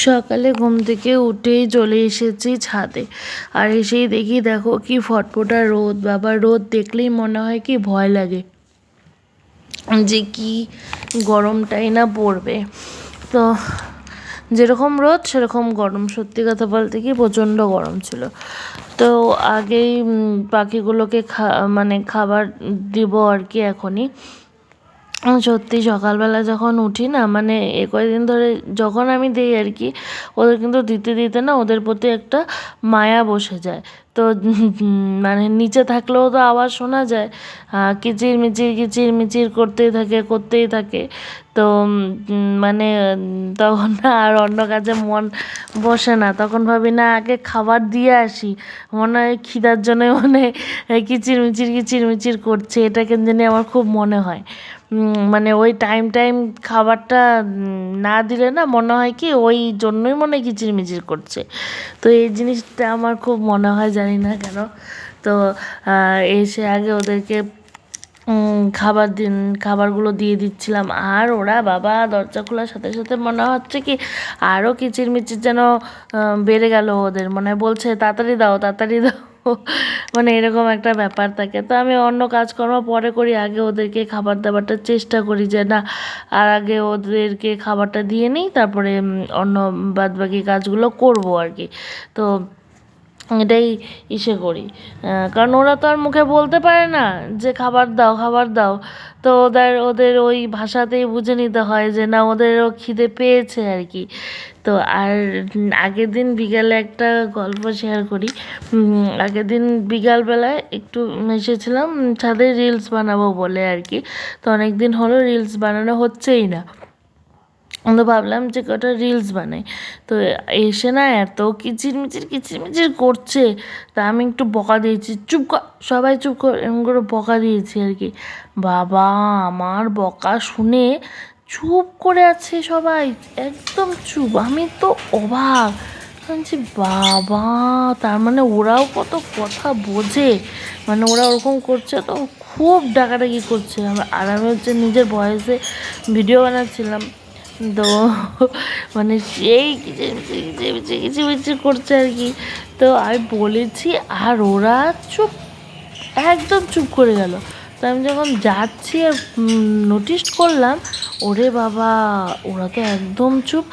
সকালে ঘুম থেকে উঠেই চলে এসেছি ছাদে। আর এসেই দেখি দেখো কি ফটফটা রোদ, বাবা রোদ দেখলেই মনে হয় কি ভয় লাগে যে কি গরমটাই না পড়বে। তো যেরকম রোদ সেরকম গরম, সত্যি কথা বলতে কি প্রচণ্ড গরম ছিল। তো আগেই পাখিগুলোকে মানে খাবার দিব আর কি এখনই। সত্যি সকালবেলা যখন উঠি না, মানে কয়েকদিন ধরে যখন আমি দিই আর কি, ওদের কিন্তু দিতে দিতে না ওদের প্রতি একটা মায়া বসে যায়। তো মানে নিচে থাকলেও তো আওয়াজ শোনা যায়, কিচির মিচির কিচির মিচির করতেই থাকে। তো মানে তখন না আর অন্য কাজে মন বসে না, তখন ভাবি না আগে খাবার দিয়ে আসি, মনে হয় খিদার জন্য মানে কিচির মিচির করছে, এটা কেন জানি আমার খুব মনে হয়। মানে ওই টাইম খাবারটা না দিলে না মনে হয় কি ওই জন্যই মনে হয় কিচিরমিচির করছে। তো এই জিনিসটা আমার খুব মনে হয়, জানি না কেন। তো এসে আগে ওদেরকে খাবারগুলো দিয়ে দিচ্ছিলাম, আর ওরা বাবা দরজা খোলার সাথে সাথে মনে হচ্ছে কি আরও কিচিরমিচির যেন বেড়ে গেল ওদের, মানে বলছে তাড়াতাড়ি দাও তাড়াতাড়ি দাও। মানে এরকম একটা ব্যাপার থাকে। তো আমি অন্য কাজকর্ম পরে করি, আগে ওদেরকে খাবার দাবারটা চেষ্টা করি যে না, আর আগে ওদেরকে খাবারটা দিয়ে নিই, তারপরে অন্য বাদবাকি কাজগুলো করবো আর কি। তো এটাই করি, কারণ ওরা তো আর মুখে বলতে পারে না যে খাবার দাও খাবার দাও। তো ওদের ওই ভাষাতেই বুঝে নিতে হয় যে না ওদেরও খিদে পেয়েছে আর কি। তো আর আগের দিন বিকালে একটা গল্প শেয়ার করি। আগের দিন বিকালবেলায় একটু এসেছিলাম ছাদে রিলস বানাবো বলে আর কি। তো অনেক দিন হলো রিলস বানানো হচ্ছেই না, তো ভাবলাম যে কটা রিলস বানাই। তো এসে না এত কিচিরমিচির করছে, তা আমি একটু বকা দিয়েছি, চুপ কর সবাই চুপ কর, এরকম করে বকা দিয়েছি আর কি। বাবা আমার বকা শুনে চুপ করে আছে সবাই, একদম চুপ। আমি তো অবাক, বলছি বাবা, তার মানে ওরাও কত কথা বোঝে, মানে ওরা ওরকম করছে তো খুব ডাকাডাকি করছে। আর আমি হচ্ছে নিজের ভয়েসে ভিডিও বানাচ্ছিলাম, তো মানে সেই কিচিরমিচির করছে আর কি। তো আমি বলেছি আর ওরা চুপ, একদম চুপ করে গেল। তো আমি যখন যাচ্ছি আর নোটিস করলাম, ওরে বাবা ওরা তো একদম চুপ,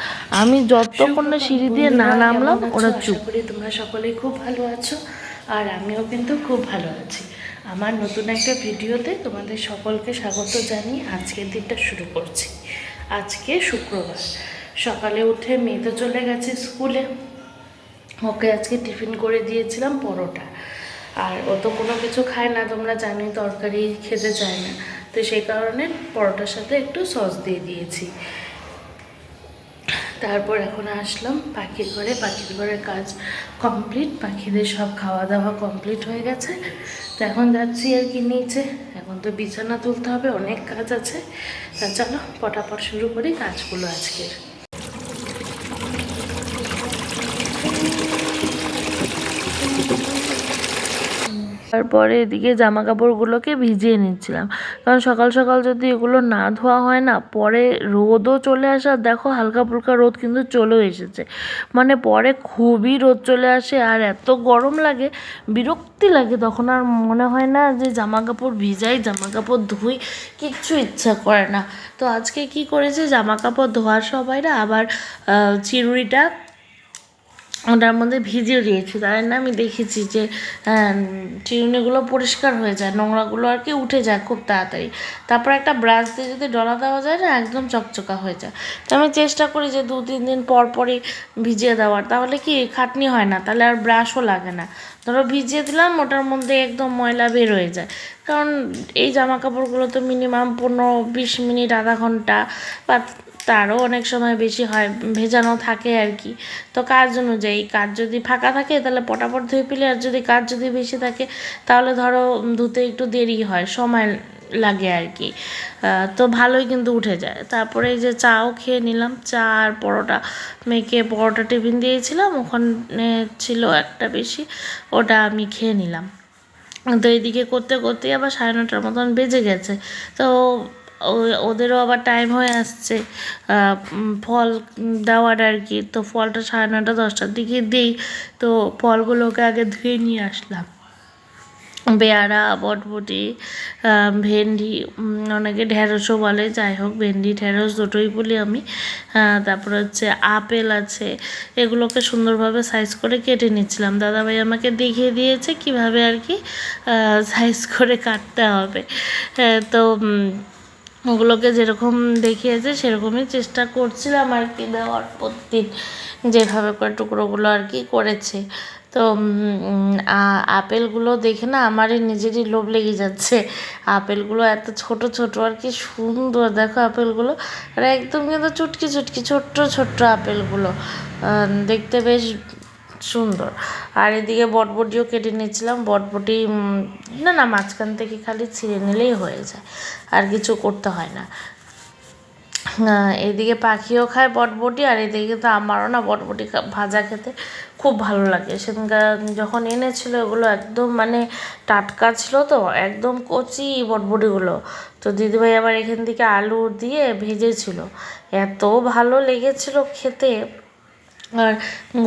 আমি যতক্ষণ না সিঁড়ি দিয়ে না নামলাম ওরা চুপ। করি তোমরা সকলেই খুব ভালো আছো, আর আমিও কিন্তু খুব ভালো আছি। আমার নতুন একটা ভিডিওতে তোমাদের সকলকে স্বাগত জানিয়ে আজকের দিনটা শুরু করছি। আজকে শুক্রবার, সকালে উঠে মেয়ে তো চলে গেছে স্কুলে, ওকে আজকে টিফিন করে দিয়েছিলাম পরোটা। আর ও তো কোনো কিছু খায় না, তোমরা জানোই তরকারি খেতে চায় না, তো সেই কারণে পরোটার সাথে একটু সস দিয়ে দিয়েছি। তারপর এখন আসলাম পাখির ঘরে, পাখির ঘরের কাজ কমপ্লিট, পাখিদের সব খাওয়া দাওয়া কমপ্লিট হয়ে গেছে। তো এখন যাচ্ছি আর কি নিচে, এখন তো বিছানা তুলতে হবে, অনেক কাজ আছে। তা চলো পটাপট শুরু করি কাজগুলো আজকের। তারপরে এদিকে জামা কাপড়গুলোকে ভিজিয়ে নিচ্ছিলাম, কারণ সকাল সকাল যদি এগুলো না ধোয়া হয় না, পরে রোদও চলে আসে। আর দেখো হালকা ফুলকা রোদ কিন্তু চলেও এসেছে, মানে পরে খুবই রোদ চলে আসে আর এত গরম লাগে, বিরক্তি লাগে। তখন আর মনে হয় না যে জামা কাপড় ভিজাই, জামা কাপড় ধুই, কিচ্ছু ইচ্ছা করে না। তো আজকে কি করেছে, জামা কাপড় ধোয়ার সবাই না আবার চিরুনিটা ওটার মধ্যে ভিজিয়ে দিয়েছি, তাই না আমি দেখেছি যে চিরুনিগুলো পরিষ্কার হয়ে যায়, নোংরাগুলো আর কি উঠে যায় খুব তাড়াতাড়ি। তারপর একটা ব্রাশ দিয়ে যদি ডলা দেওয়া যায় না, একদম চকচকা হয়ে যায়। তো আমি চেষ্টা করি যে 2-3 দিন পর পরই ভিজিয়ে দেওয়ার, তাহলে কি খাটনি হয় না, তাহলে আর ব্রাশও লাগে না। ধরো ভিজিয়ে দিলাম, ওটার মধ্যে একদম ময়লা বের হয়ে যায়। কারণ এই জামা কাপড়গুলো তো মিনিমাম 15-20 মিনিট, আধা ঘন্টা বা তারও অনেক সময় বেশি হয় ভেজানো থাকে আর কি। তো কাজ অনুযায়ী, কাজ যদি ফাঁকা থাকে তাহলে পটাপট ধুয়ে ফেলি, আর যদি কাজ যদি বেশি থাকে তাহলে ধরো ধুতে একটু দেরি হয়, সময় লাগে আর কি। তো ভালোই কিন্তু উঠে যায়। তারপরে এই যে চাও খেয়ে নিলাম, চা আর পরোটা, মেয়েকে পরোটা টিফিন দিয়েছিলাম, ওখানে ছিল একটা বেশি, ওটা আমি খেয়ে নিলাম। তো এইদিকে করতে করতেই আবার 9:30 মতন বেজে গেছে। তো ওদেরও আবার টাইম হয়ে আসছে ফল দেওয়ার আর কি। তো ফলটা 9:30 10টার দিকে দিই। তো ফলগুলোকে আগে ধুয়ে নিয়ে আসলাম। পেয়ারা, বটবটি, ভেন্ডি, অনেকে ঢ্যাঁড়সও বলে, যাই হোক ভেন্ডি ঢ্যাঁড়স দুটোই বলি আমি। তারপরে হচ্ছে আপেল আছে, এগুলোকে সুন্দরভাবে সাইজ করে কেটে নিচ্ছিলাম। দাদাভাই আমাকে দেখিয়ে দিয়েছে কিভাবে আর কি সাইজ করে কাটতে হবে। তো ওগুলোকে যেরকম দেখিয়েছে সেরকমই চেষ্টা করছিলাম আর কি দেওয়ার, প্রতিদিন যেভাবে করে টুকরোগুলো আর কি করেছে। তো আপেলগুলো দেখে না আমারই নিজেরই লোভ লেগে যাচ্ছে। আপেলগুলো এত ছোট ছোট আর কি সুন্দর, দেখো আপেলগুলো, আর একদম কিন্তু চুটকি চুটকি ছোট্ট ছোট্ট আপেলগুলো, দেখতে বেশ সুন্দর। আর এদিকে বটবটিও কেটে নিয়েছিলাম। বটবটি না মাঝখান থেকে খালি ছিঁড়ে নিলেই হয়ে যায়, আর কিছু করতে হয় না। এদিকে পাখিও খায় বটবটি, আর এদিকে তো আমারও না বটবটি ভাজা খেতে খুব ভালো লাগে। সেদিনকার যখন এনেছিল ওগুলো একদম মানে টাটকা ছিল, তো একদম কচি বটবটিগুলো। তো দিদিভাই আবার এখান থেকে আলু দিয়ে ভেজেছিল, এত ভালো লেগেছিল খেতে। আর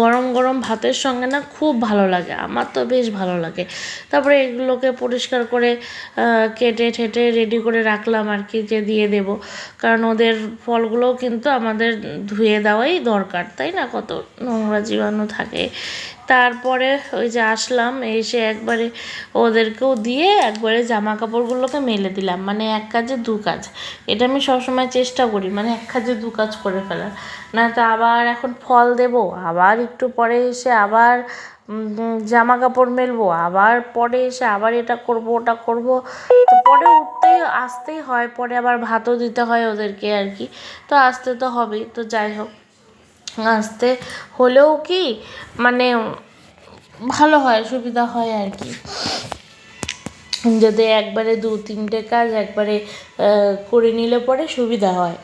গরম গরম ভাতের সঙ্গে না খুব ভালো লাগে, আমার তো বেশ ভালো লাগে। তারপরে এগুলোকে পরিষ্কার করে কেটে ঠেটে রেডি করে রাখলাম আর কি, যে দিয়ে দেব। কারণ ওদের ফলগুলোও কিন্তু আমাদের ধুয়ে দেওয়াই দরকার, তাই না, কত নোংরা জীবাণু থাকে। তারপরে ওই যে আসলাম, এসে একবারে ওদেরকেও দিয়ে একবারে জামা কাপড়গুলোকে মেলে দিলাম, মানে এক কাজে দু কাজ। এটা আমি সবসময় চেষ্টা করি, মানে এক কাজে দু কাজ করে ফেলার। না তো আবার এখন ফল দেব, আবার একটু পরে এসে আবার জামা কাপড় মেলবো, আবার পরে এসে আবার এটা করব ওটা করব। তো পরে আসতেই হয়, পরে আবার ভাতও দিতে হয় ওদেরকে আর কি। তো আসতে তো হবেই। তো যাই হোক, আসতে হলেও কি মানে ভালো হয়, সুবিধা হয় আর কি, যদি একবারে 2-3টে কাজ একবারে করে নিলে পরে সুবিধা হয়।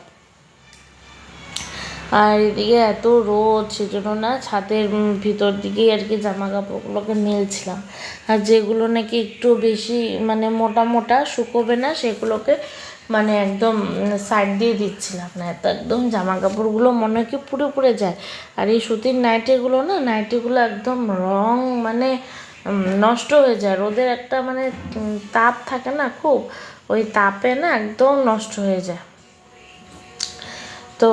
আর এদিকে এত রোদ, সেজন্য না ছাদের ভিতর দিকেই আর কি জামা কাপড়গুলোকে মেলছিলাম। আর যেগুলো নাকি একটু বেশি মানে মোটা মোটা শুকোবে না, সেগুলোকে মানে একদম সাইড দিয়ে দিচ্ছিলাম, না তো একদম জামা কাপড়গুলো মনে হয় কি পুড়ে পুড়ে যায়। আর এই সুতির নাইটিগুলো না, নাইটিগুলো একদম রং মানে নষ্ট হয়ে যায়, রোদের একটা মানে তাপ থাকে না খুব, ওই তাপে না একদম নষ্ট হয়ে যায়। তো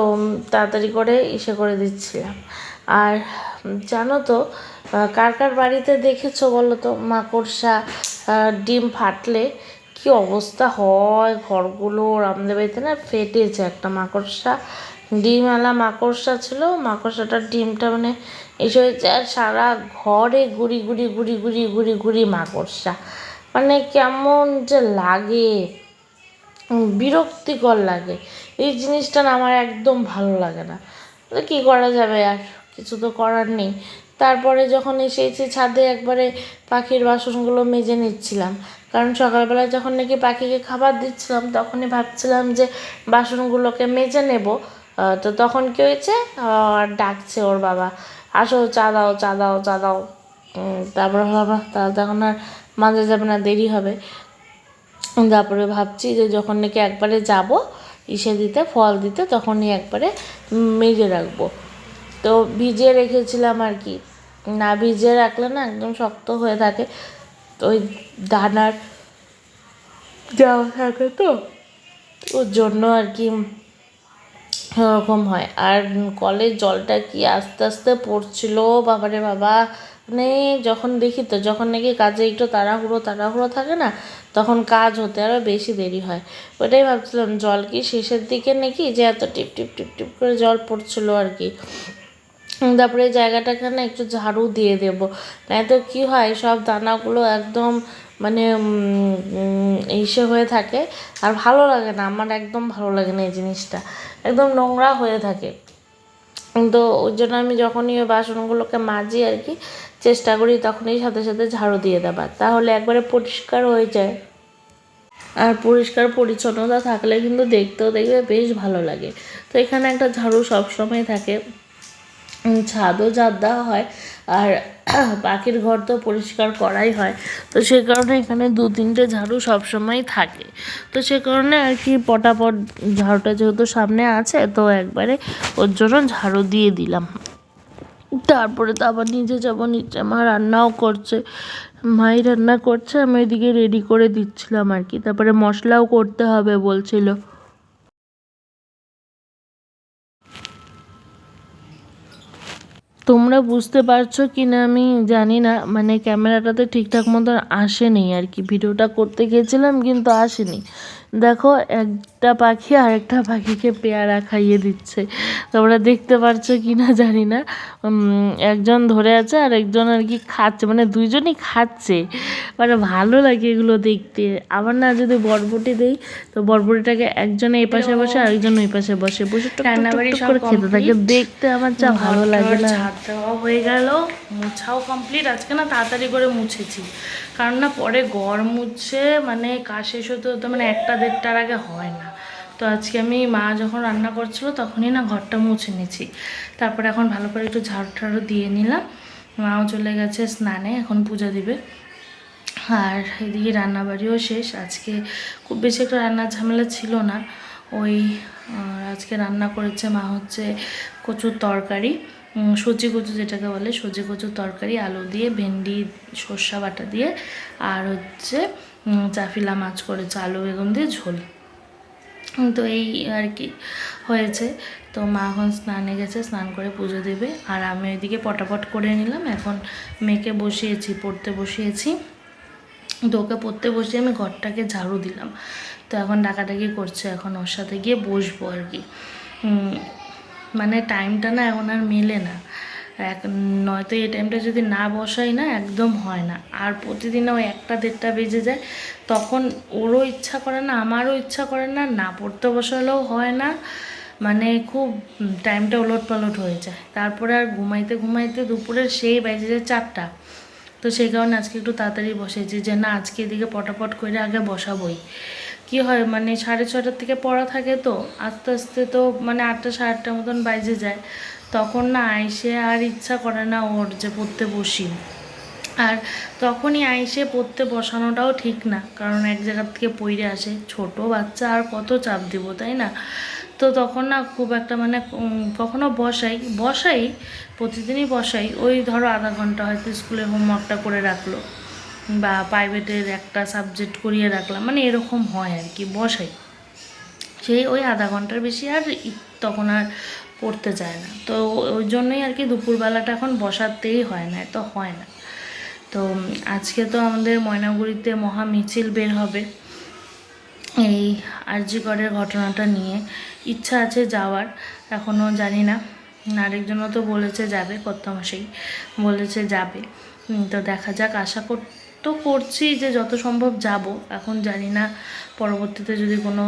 তাড়াতাড়ি করে ইসে করে দিচ্ছিলাম। আর জানো তো, কার কার বাড়িতে দেখেছো বলো তো, মাকড়সা ডিম ফাটলে কি অবস্থা হয় ঘরগুলোর? আমাদের বাড়িতে না ফেটেছে একটা মাকড়সা, ডিমওয়ালা মাকড়সা ছিল। মাকড়সাটার ডিমটা মানে এসে হয়েছে, আর সারা ঘরে গুড়ি গুড়ি গুড়ি গুড়ি গুড়ি গুড়ি মাকড়সা, মানে কেমন যে লাগে, বিরক্তিকর লাগে এই জিনিসটা না, আমার একদম ভালো লাগে না। কী করা যাবে, আর কিছু তো করার নেই। তারপরে যখন এসেছি ছাদে, একবারে পাখির বাসনগুলো মেজে নিচ্ছিলাম, কারণ সকালবেলা যখন নাকি পাখিকে খাবার দিচ্ছিলাম তখনই ভাবছিলাম যে বাসনগুলোকে মেজে নেব। তো তখন কী হয়েছে, আর ডাকছে ওর বাবা, আসো চা দাও চা দাও চা দাও। তারপরে ভাবলাম তাহলে তখন আর মাজা যাবে না, দেরি হবে। তারপরে ভাবছি যে যখন নাকি একবারে যাব ইসে দিতে, ফল দিতে, তখনই একবারে মেজে রাখবো। তো ভিজিয়ে রেখেছিলাম আর কি, না ভিজিয়ে রাখলে না একদম শক্ত হয়ে থাকে, তো ওই দানার যাওয়া থাকে, তো ওর জন্য আর কি ওরকম হয়। আর কলের জলটা কি আস্তে আস্তে পড়ছিল, বাবারে বাবা, মানে যখন দেখি তো, যখন নাকি কাজে একটু তাড়াহুড়ো তাড়াহুড়ো থাকে না, তখন কাজ হতে আরও বেশি দেরি হয়। ওটাই ভাবছিলাম, জল কি শেষের দিকে নাকি যে এত টিপ টিপ টিপ টিপ করে জল পড়ছিল আর কি। তারপরে এই জায়গাটাকে না একটু ঝাড়ু দিয়ে দেবো, নয়তো কী হয় সব দানাগুলো একদম মানে ইসে হয়ে থাকে, আর ভালো লাগে না, আমার একদম ভালো লাগে না এই জিনিসটা, একদম নোংরা হয়ে থাকে। তো ওই জন্য আমি যখনই ওই বাসনগুলোকে মাজি আর কি, চেষ্টা করি তখনই সাথে সাথে ঝাড়ু দিয়ে দেবার, তাহলে একবারে পরিষ্কার হয়ে যায়। আর পরিষ্কার পরিচ্ছন্নতা থাকলে কিন্তু দেখতেও দেখবে বেশ ভালো লাগে। তো এখানে একটা ঝাড়ু সবসময় থাকে, ছাদও ঝাড় দেওয়া হয়, আর পাখির ঘর তো পরিষ্কার করাই হয়। তো সে কারণে এখানে 2-3টে ঝাড়ু সবসময় থাকে। তো সে কারণে আর কি পটাপট ঝাড়ুটা যেহেতু সামনে আছে, তো একবারে ওর জন্য ঝাড়ু দিয়ে দিলাম। তারপরে তো আবার নিচে যাবো, নিচে মা রান্নাও করছে, মাই রান্না করছে, আমি ওইদিকে রেডি করে দিচ্ছিলাম আর কি। তারপরে মশলাও করতে হবে বলছিল। তোমরা বুঝতে পারছো কি না আমি জানি না, মানে ক্যামেরাটাতে ঠিকঠাক মতন আসেনি আর কি। ভিডিওটা করতে গেছিলাম কিন্তু আসেনি। দেখো একটা পাখি আরেকটা পাখিকে পেয়ারা খাইয়ে দিচ্ছে, তোমরা দেখতে পারছো কি না জানি না। একজন ধরে আছে আর একজন আর কি খাচ্ছে, মানে দুইজনই খাচ্ছে। মানে ভালো লাগে এগুলো দেখতে। আবার না যদি বরবটি দেই, তো বরবটিটাকে একজনে এই পাশে বসে আরেকজন ওই পাশে বসে বসে রান্নাবাড়ি সব করে খেতে থাকে, দেখতে আমার যা ভালো লাগে না। ঝাড় দেওয়া হয়ে গেল, মোছাও কমপ্লিট। আজকে না তাড়াতাড়ি করে মুছেছি, কারণ না পরে গরম মুছে মানে কাজ শেষ হতে হতে মানে 1টা-1:30টার আগে হয় না। তো আজকে আমি মা যখন রান্না করছিল তখনই না ঘরটা মুছে নিয়েছি। তারপরে এখন ভালো করে একটু ঝাড়ু ঠাড়ু দিয়ে নিলাম। মাও চলে গেছে স্নানে, এখন পূজা দিবে। আর এদিকে রান্নাবাড়িও শেষ। আজকে খুব বেশি একটা রান্নার ঝামেলা ছিল না। ওই আজকে রান্না করেছে মা হচ্ছে কচুর তরকারি, সজি কচু যেটাকে বলে, সজি কচুর তরকারি, আলু দিয়ে, ভেন্ডি সর্ষা বাটা দিয়ে, আর হচ্ছে চাফিলা মাছ করেছে আলু বেগুন দিয়ে ঝোল। তো এই আর কি হয়েছে। তো মা এখন স্নানে গেছে, স্নান করে পুজো দেবে, আর আমি ওইদিকে পটাপট করে নিলাম। এখন মেয়েকে বসিয়েছি, পড়তে বসিয়েছি। তো ওকে পড়তে বসে আমি ঘরটাকে ঝাড়ু দিলাম। তো এখন ডাকাডাকি করছে, এখন ওর সাথে গিয়ে বসবো আর কি। মানে টাইমটা না এখন আর মেলে না, নয়তো এই টাইমটা যদি না বসাই না একদম হয় না। আর প্রতিদিন ওই 1টা-1:30টা বেজে যায়, তখন ওরও ইচ্ছা করে না, আমারও ইচ্ছা করে না, না পড়তে বসালেও হয় না। মানে খুব টাইমটা ওলটপালট হয়ে যায়। তারপরে আর ঘুমাইতে ঘুমাইতে দুপুরের সেই বেজে যায় 4টা। তো সেই কারণে আজকে একটু তাড়াতাড়ি বসেছি, যে না আজকে এদিকে পটাপট করে আগে বসাবই। কি হয় মানে 6:30টার থেকে পড়া থাকে, তো আস্তে আস্তে তো মানে 8টা-8:30টার মতন বাজে যায়। তখন না আইসে আর ইচ্ছা করে না ওর যে পড়তে বসি। আর তখনই আইসে পড়তে বসানোটাও ঠিক না, কারণ এক জায়গার থেকে পড়ে আসে, ছোট বাচ্চা আর কত চাপ দিব, তাই না? তো তখন না খুব একটা মানে কখনো বসাই প্রতিদিনই বসাই। ওই ধরো আধা ঘন্টা হয়তো স্কুলের হোমওয়ার্কটা করে রাখলো, বা প্রাইভেটের একটা সাবজেক্ট করিয়ে রাখলাম, মানে এরকম হয় আর কি, বসাই। সেই ওই আধা ঘন্টার বেশি আর তখন আর পড়তে চায় না। তো ওই জন্যই আর কি দুপুরবেলাটা এখন বসাতেই হয় না, এত হয় না। তো আজকে তো আমাদের ময়নাগুড়িতে মহা মিছিল বের হবে এই আরজি করের ঘটনাটা নিয়ে। ইচ্ছা আছে যাওয়ার, এখনও জানি না। আরেকজনও তো বলেছে যাবে, কর্তামশাই বলেছে যাবে। তো দেখা যাক, আশা তো করছি যে যত সম্ভব যাব। এখন জানি না পরবর্তীতে যদি কোনো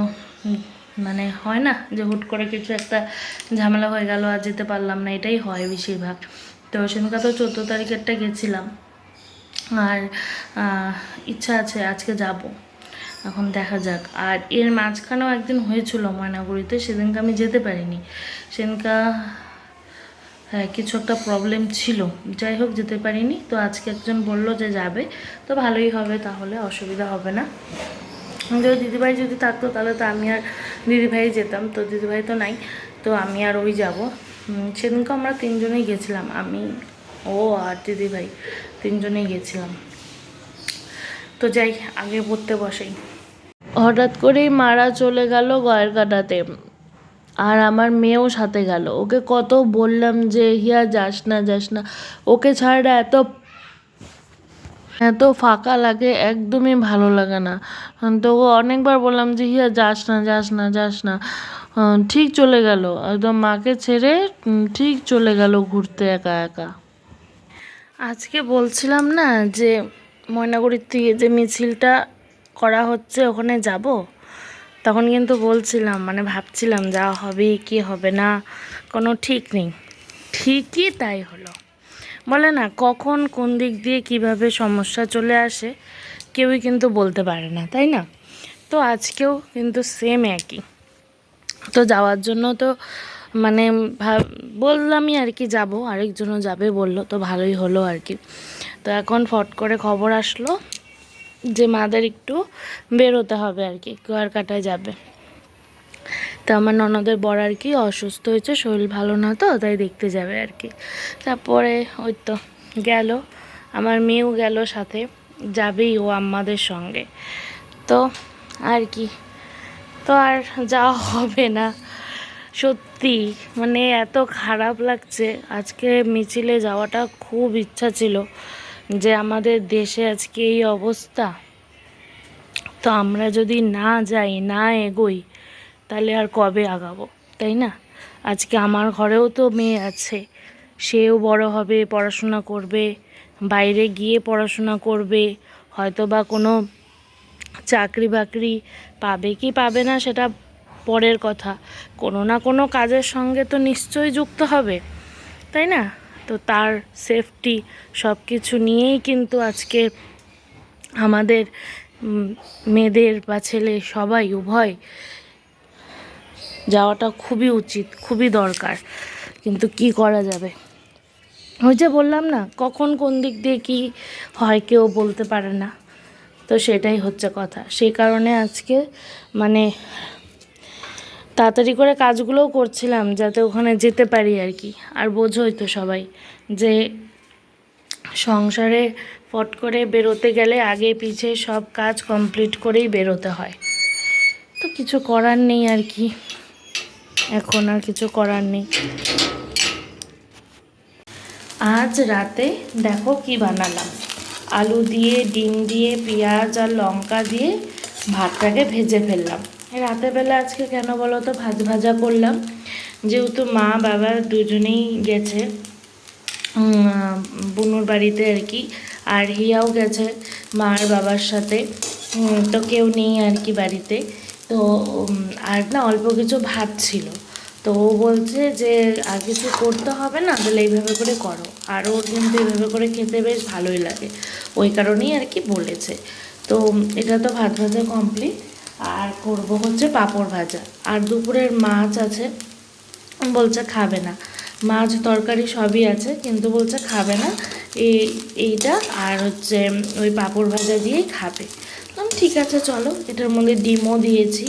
মানে হয় না যে হুট করে কিছু একটা ঝামেলা হয়ে গেল আর যেতে পারলাম না, এটাই হয় বেশিরভাগ। তো সেদিনকে তো 14 তারিখেরটা গেছিলাম, আর ইচ্ছা আছে আজকে যাব। এখন দেখা যাক। আর এর মাঝখানেও একদিন হয়েছিল ময়নাগুড়িতে, সেদিনকে আমি যেতে পারিনি। সেদিনকা হ্যাঁ কিছু একটা প্রবলেম ছিল, যাই হোক যেতে পারিনি। তো আজকে একজন বলল যে যাবে, তো ভালোই হবে, তাহলে অসুবিধা হবে না। যদি দিদিভাই যদি থাকতো তাহলে তো আমি আর দিদিভাই যেতাম, তো দিদিভাই তো নাই, তো আমি আর ওই যাব। সেদিনকে আমরা 3জনেই গেছিলাম, আমি, ও আর দিদিভাই, 3জনেই গেছিলাম। তো যাই, আগে পড়তে বসাই। হঠাৎ করেই মারা চলে গেল গয়ের কাটাতে, আর আমার মেয়েও সাথে গেল। ওকে কত বললাম যে হিয়া যাস না যাস না, ওকে ছাড়া এত ফাঁকা লাগে, একদমই ভালো লাগে না। তো অনেকবার বললাম যে হিয়া যাস না যাস না যাস না, ঠিক চলে গেল, একদম মাকে ছেড়ে ঠিক চলে গেল ঘুরতে একা একা। আজকে বলছিলাম না যে ময়নাগুড়ির থেকে যে মিছিলটা করা হচ্ছে ওখানে যাব, তখন কিন্তু বলছিলাম মানে ভাবছিলাম যাওয়া হবে কি হবে না, কোনো ঠিক নেই। ঠিকই তাই হলো। বলে না কখন কোন দিক দিয়ে কিভাবে সমস্যা চলে আসে কেউই কিন্তু বলতে পারে না, তাই না? তো আজকেও কিন্তু সেম একই। তো যাওয়ার জন্য তো মানে বললামই আর কি যাব, আরেকজনও যাবে বললো, তো ভালোই হলো আর কি। তো এখন ফট করে খবর আসলো যে মাদের একটু বেরোতে হবে আর কি, কুয়ারকাটায় যাবে। তো আমার ননদের বর আর কি অসুস্থ হয়েছে, শরীর ভালো না, তো তাই দেখতে যাবে আর কি। তারপরে ওই তো গেল, আমার মেয়েও গেল সাথে, যাবেই ও আমাদের সঙ্গে। তো আর কি, তো আর যাওয়া হবে না সত্যি, মানে এত খারাপ লাগছে। আজকে মিছিলে যাওয়াটা খুব ইচ্ছা ছিল, যে আমাদের দেশে আজকে এই অবস্থা, তো আমরা যদি না যাই, না এগোই, তাহলে আর কবে আগাবো, তাই না? আজকে আমার ঘরেও তো মেয়ে আছে, সেও বড় হবে, পড়াশোনা করবে, বাইরে গিয়ে পড়াশোনা করবে, হয়তো বা কোনো চাকরি বাকরি পাবে কি পাবে না সেটা পরের কথা, কোনো না কোনো কাজের সঙ্গে তো নিশ্চয়ই যুক্ত হবে, তাই না? তো তার সেফটি সব কিছু নিয়েই কিন্তু আজকে আমাদের মেয়েদের বা ছেলে সবাই উভয় যাওয়াটা খুবই উচিত, খুবই দরকার। কিন্তু কি করা যাবে, ওই যে বললাম না, কখন কোন দিক দিয়ে কি হয় কেউ বলতে পারে না। তো সেটাই হচ্ছে কথা, সেই কারণে আজকে মানে তাড়াতাড়ি করে কাজগুলোও করছিলাম যাতে ওখানে যেতে পারি আর কি। আর বোঝোই তো সবাই যে সংসারে ফট করে বেরোতে গেলে আগে পিছে সব কাজ কমপ্লিট করেই বেরোতে হয়। তো কিছু করার নেই আর কি, এখন আর কিছু করার নেই। আজ রাতে দেখো কি বানালাম, আলু দিয়ে, ডিম দিয়ে, পেঁয়াজ আর লঙ্কা দিয়ে ভাতটাকে ভেজে ফেললাম। রাতের বেলা আজকে কেন বলো তো ভাজা করলাম, যেহেতু মা বাবা দুজনেই গেছে বুনুর বাড়িতে আর কি, আর হিয়াও গেছে মার বাবার সাথে, তো কেউ নেই আর কি বাড়িতে। তো আর না অল্প কিছু ভাত ছিল, তো ও বলছে যে আর কিছু করতে হবে না, তাহলে এইভাবে করে করো। আর ওর কিন্তু এইভাবে করে খেতে বেশ ভালোই লাগে, ওই কারণেই আর কি বলেছে। তো এটা তো ভাত ভাজা কমপ্লিট, আর করব হচ্ছে পাঁপড় ভাজা। আর দুপুরের মাছ আছে, বলছে খাবে না, মাছ তরকারি সবই আছে, কিন্তু বলছে খাবে না এইটা, আর হচ্ছে ওই পাঁপড় ভাজা দিয়েই খাবে। ঠিক আছে চলো, এটার মধ্যে ডিমও দিয়েছি,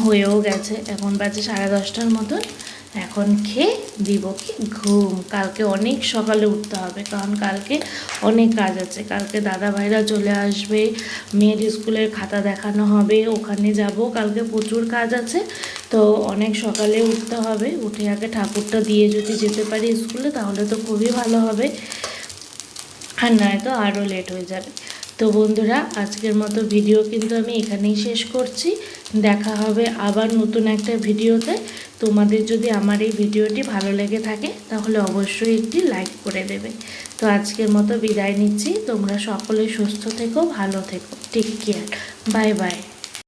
হয়েও গেছে, এখন বাজে 10:30টার মতন। এখন খেয়ে দিব কি ঘুম, কালকে অনেক সকালে উঠতে হবে, কারণ কালকে অনেক কাজ আছে। কালকে দাদা ভাইরা চলে আসবে, মেয়ের স্কুলের খাতা দেখানো হবে, ওখানে যাব, কালকে প্রচুর কাজ আছে। তো অনেক সকালে উঠতে হবে, উঠে আগে ঠাকুরটা দিয়ে যদি যেতে পারি স্কুলে তাহলে তো খুবই ভালো হবে, আর নয়তো আরও লেট হয়ে যাবে। তো বন্ধুরা, আজকের মতো ভিডিও কিন্তু আমি এখানেই শেষ করছি। দেখা হবে আবার নতুন একটা ভিডিওতে। তোমাদের যদি আমার এই ভিডিওটি ভালো লেগে থাকে তাহলে অবশ্যই একটি লাইক করে দেবে। তো আজকের মতো বিদায় নিচ্ছি, তোমরা সকলে সুস্থ থেকো, ভালো থেকো, টেক কেয়ার, বাই বাই।